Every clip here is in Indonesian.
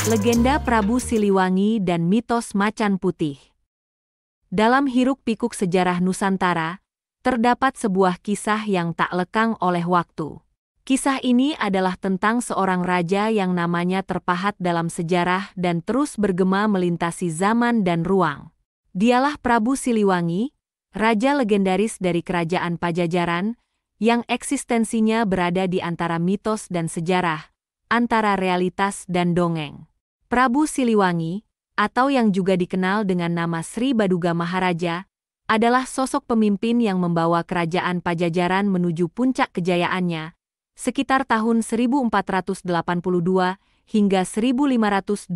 Legenda Prabu Siliwangi dan mitos Macan Putih. Dalam hiruk-pikuk sejarah Nusantara, terdapat sebuah kisah yang tak lekang oleh waktu. Kisah ini adalah tentang seorang raja yang namanya terpahat dalam sejarah dan terus bergema melintasi zaman dan ruang. Dialah Prabu Siliwangi, raja legendaris dari kerajaan Pajajaran, yang eksistensinya berada di antara mitos dan sejarah, antara realitas dan dongeng. Prabu Siliwangi, atau yang juga dikenal dengan nama Sri Baduga Maharaja, adalah sosok pemimpin yang membawa kerajaan Pajajaran menuju puncak kejayaannya, sekitar tahun 1482 hingga 1521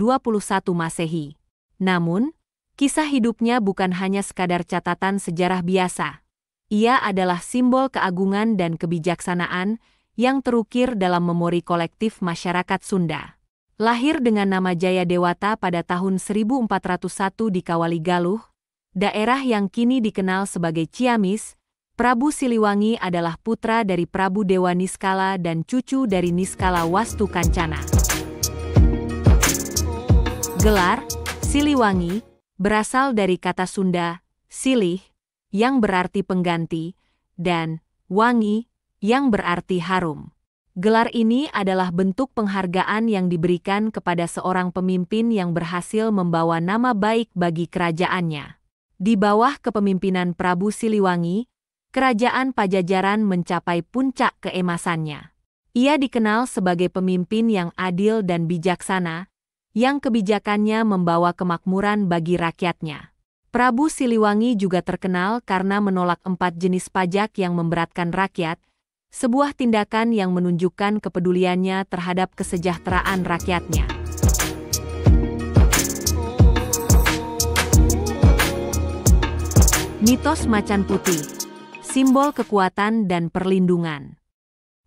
Masehi. Namun, kisah hidupnya bukan hanya sekadar catatan sejarah biasa. Ia adalah simbol keagungan dan kebijaksanaan yang terukir dalam memori kolektif masyarakat Sunda. Lahir dengan nama Jayadewata pada tahun 1401 di Kawaligaluh, daerah yang kini dikenal sebagai Ciamis, Prabu Siliwangi adalah putra dari Prabu Dewa Niskala dan cucu dari Niskala Wastu Kancana. Gelar Siliwangi berasal dari kata Sunda silih, yang berarti pengganti, dan wangi, yang berarti harum. Gelar ini adalah bentuk penghargaan yang diberikan kepada seorang pemimpin yang berhasil membawa nama baik bagi kerajaannya. Di bawah kepemimpinan Prabu Siliwangi, kerajaan Pajajaran mencapai puncak keemasannya. Ia dikenal sebagai pemimpin yang adil dan bijaksana, yang kebijakannya membawa kemakmuran bagi rakyatnya. Prabu Siliwangi juga terkenal karena menolak 4 jenis pajak yang memberatkan rakyat, sebuah tindakan yang menunjukkan kepeduliannya terhadap kesejahteraan rakyatnya. Mitos Macan Putih, simbol kekuatan dan perlindungan.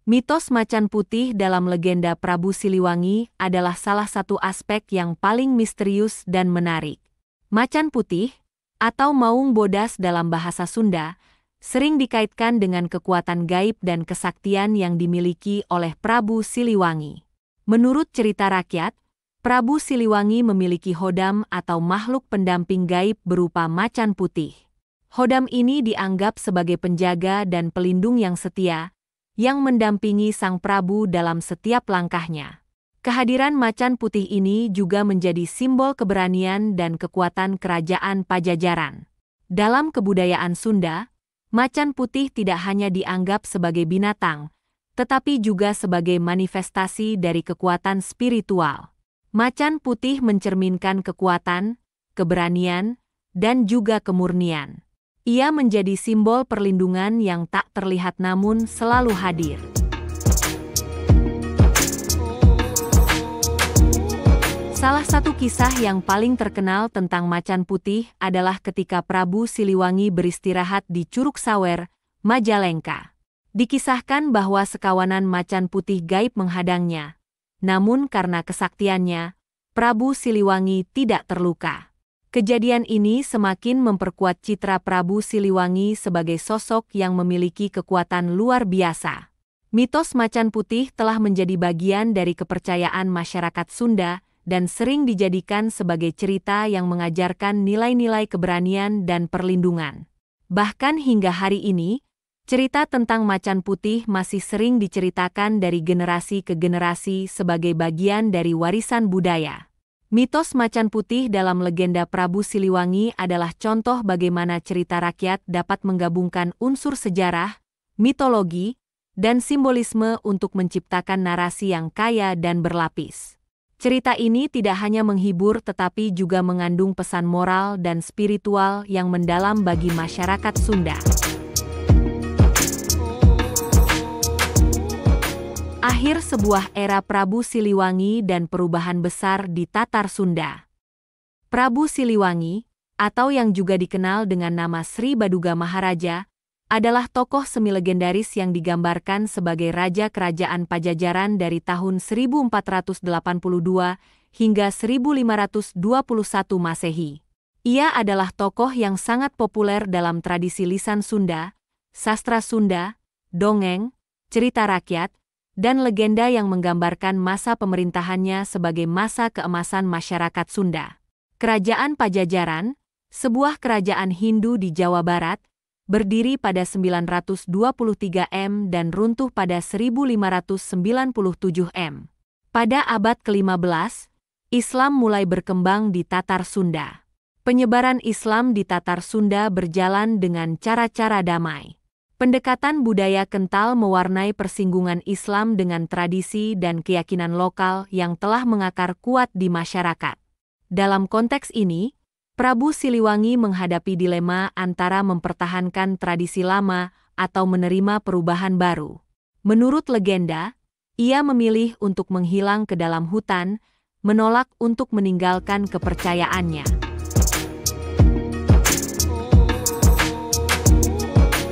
Mitos Macan Putih dalam legenda Prabu Siliwangi adalah salah satu aspek yang paling misterius dan menarik. Macan putih, atau Maung Bodas dalam bahasa Sunda, sering dikaitkan dengan kekuatan gaib dan kesaktian yang dimiliki oleh Prabu Siliwangi. Menurut cerita rakyat, Prabu Siliwangi memiliki hodam atau makhluk pendamping gaib berupa macan putih. Hodam ini dianggap sebagai penjaga dan pelindung yang setia, yang mendampingi sang Prabu dalam setiap langkahnya. Kehadiran macan putih ini juga menjadi simbol keberanian dan kekuatan kerajaan Pajajaran. Dalam kebudayaan Sunda, macan putih tidak hanya dianggap sebagai binatang, tetapi juga sebagai manifestasi dari kekuatan spiritual. Macan putih mencerminkan kekuatan, keberanian, dan juga kemurnian. Ia menjadi simbol perlindungan yang tak terlihat namun selalu hadir. Salah satu kisah yang paling terkenal tentang macan putih adalah ketika Prabu Siliwangi beristirahat di Curug Sawer, Majalengka. Dikisahkan bahwa sekawanan macan putih gaib menghadangnya. Namun karena kesaktiannya, Prabu Siliwangi tidak terluka. Kejadian ini semakin memperkuat citra Prabu Siliwangi sebagai sosok yang memiliki kekuatan luar biasa. Mitos macan putih telah menjadi bagian dari kepercayaan masyarakat Sunda, dan sering dijadikan sebagai cerita yang mengajarkan nilai-nilai keberanian dan perlindungan. Bahkan hingga hari ini, cerita tentang macan putih masih sering diceritakan dari generasi ke generasi sebagai bagian dari warisan budaya. Mitos macan putih dalam legenda Prabu Siliwangi adalah contoh bagaimana cerita rakyat dapat menggabungkan unsur sejarah, mitologi, dan simbolisme untuk menciptakan narasi yang kaya dan berlapis. Cerita ini tidak hanya menghibur tetapi juga mengandung pesan moral dan spiritual yang mendalam bagi masyarakat Sunda. Akhir sebuah era Prabu Siliwangi dan perubahan besar di Tatar Sunda. Prabu Siliwangi, atau yang juga dikenal dengan nama Sri Baduga Maharaja, adalah tokoh semi legendaris yang digambarkan sebagai raja kerajaan Pajajaran dari tahun 1482 hingga 1521 Masehi. Ia adalah tokoh yang sangat populer dalam tradisi lisan Sunda, sastra Sunda, dongeng, cerita rakyat, dan legenda yang menggambarkan masa pemerintahannya sebagai masa keemasan masyarakat Sunda. Kerajaan Pajajaran, sebuah kerajaan Hindu di Jawa Barat, berdiri pada 923 M dan runtuh pada 1597 M. Pada abad ke-15, Islam mulai berkembang di Tatar Sunda. Penyebaran Islam di Tatar Sunda berjalan dengan cara-cara damai. Pendekatan budaya kental mewarnai persinggungan Islam dengan tradisi dan keyakinan lokal yang telah mengakar kuat di masyarakat. Dalam konteks ini, Prabu Siliwangi menghadapi dilema antara mempertahankan tradisi lama atau menerima perubahan baru. Menurut legenda, ia memilih untuk menghilang ke dalam hutan, menolak untuk meninggalkan kepercayaannya.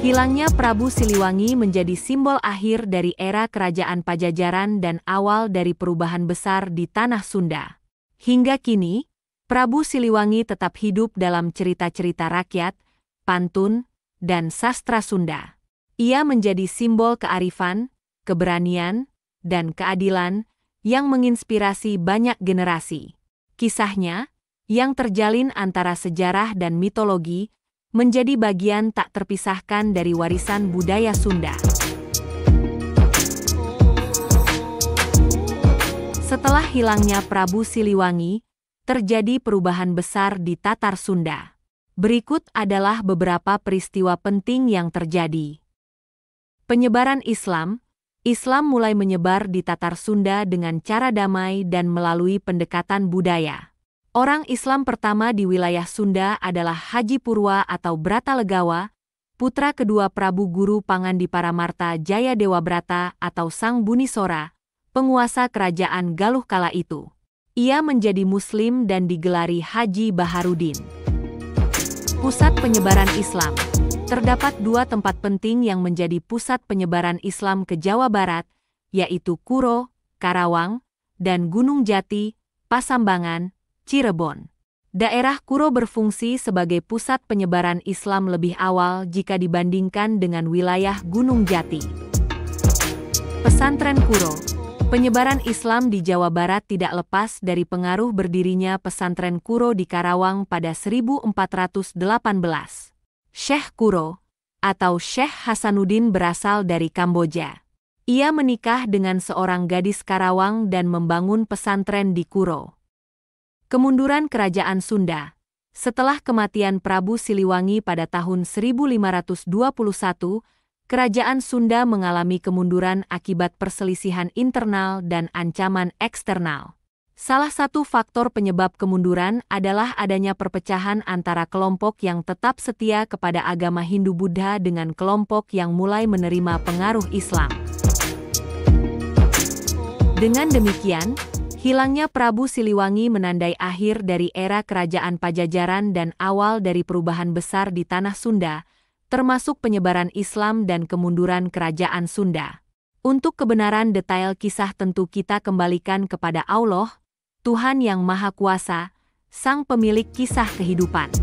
Hilangnya Prabu Siliwangi menjadi simbol akhir dari era kerajaan Pajajaran dan awal dari perubahan besar di tanah Sunda. Hingga kini, Prabu Siliwangi tetap hidup dalam cerita-cerita rakyat, pantun, dan sastra Sunda. Ia menjadi simbol kearifan, keberanian, dan keadilan yang menginspirasi banyak generasi. Kisahnya, yang terjalin antara sejarah dan mitologi, menjadi bagian tak terpisahkan dari warisan budaya Sunda. Setelah hilangnya Prabu Siliwangi, terjadi perubahan besar di Tatar Sunda. Berikut adalah beberapa peristiwa penting yang terjadi. Penyebaran Islam. Islam mulai menyebar di Tatar Sunda dengan cara damai dan melalui pendekatan budaya. Orang Islam pertama di wilayah Sunda adalah Haji Purwa atau Bratalegawa, putra kedua Prabu Guru Pangandiparamarta Jaya Dewabrata atau Sang Bunisora, penguasa kerajaan Galuh kala itu. Ia menjadi Muslim dan digelari Haji Baharudin. Pusat penyebaran Islam. Terdapat dua tempat penting yang menjadi pusat penyebaran Islam ke Jawa Barat, yaitu Kuro, Karawang, dan Gunung Jati, Pasambangan, Cirebon. Daerah Kuro berfungsi sebagai pusat penyebaran Islam lebih awal jika dibandingkan dengan wilayah Gunung Jati. Pesantren Kuro. Penyebaran Islam di Jawa Barat tidak lepas dari pengaruh berdirinya pesantren Kuro di Karawang pada 1418. Syekh Kuro, atau Syekh Hasanuddin berasal dari Kamboja. Ia menikah dengan seorang gadis Karawang dan membangun pesantren di Kuro. Kemunduran Kerajaan Sunda. Setelah kematian Prabu Siliwangi pada tahun 1521, Kerajaan Sunda mengalami kemunduran akibat perselisihan internal dan ancaman eksternal. Salah satu faktor penyebab kemunduran adalah adanya perpecahan antara kelompok yang tetap setia kepada agama Hindu-Buddha dengan kelompok yang mulai menerima pengaruh Islam. Dengan demikian, hilangnya Prabu Siliwangi menandai akhir dari era kerajaan Pajajaran dan awal dari perubahan besar di tanah Sunda, termasuk penyebaran Islam dan kemunduran kerajaan Sunda. Untuk kebenaran detail kisah tentu kita kembalikan kepada Allah, Tuhan yang Maha Kuasa, Sang Pemilik kisah kehidupan.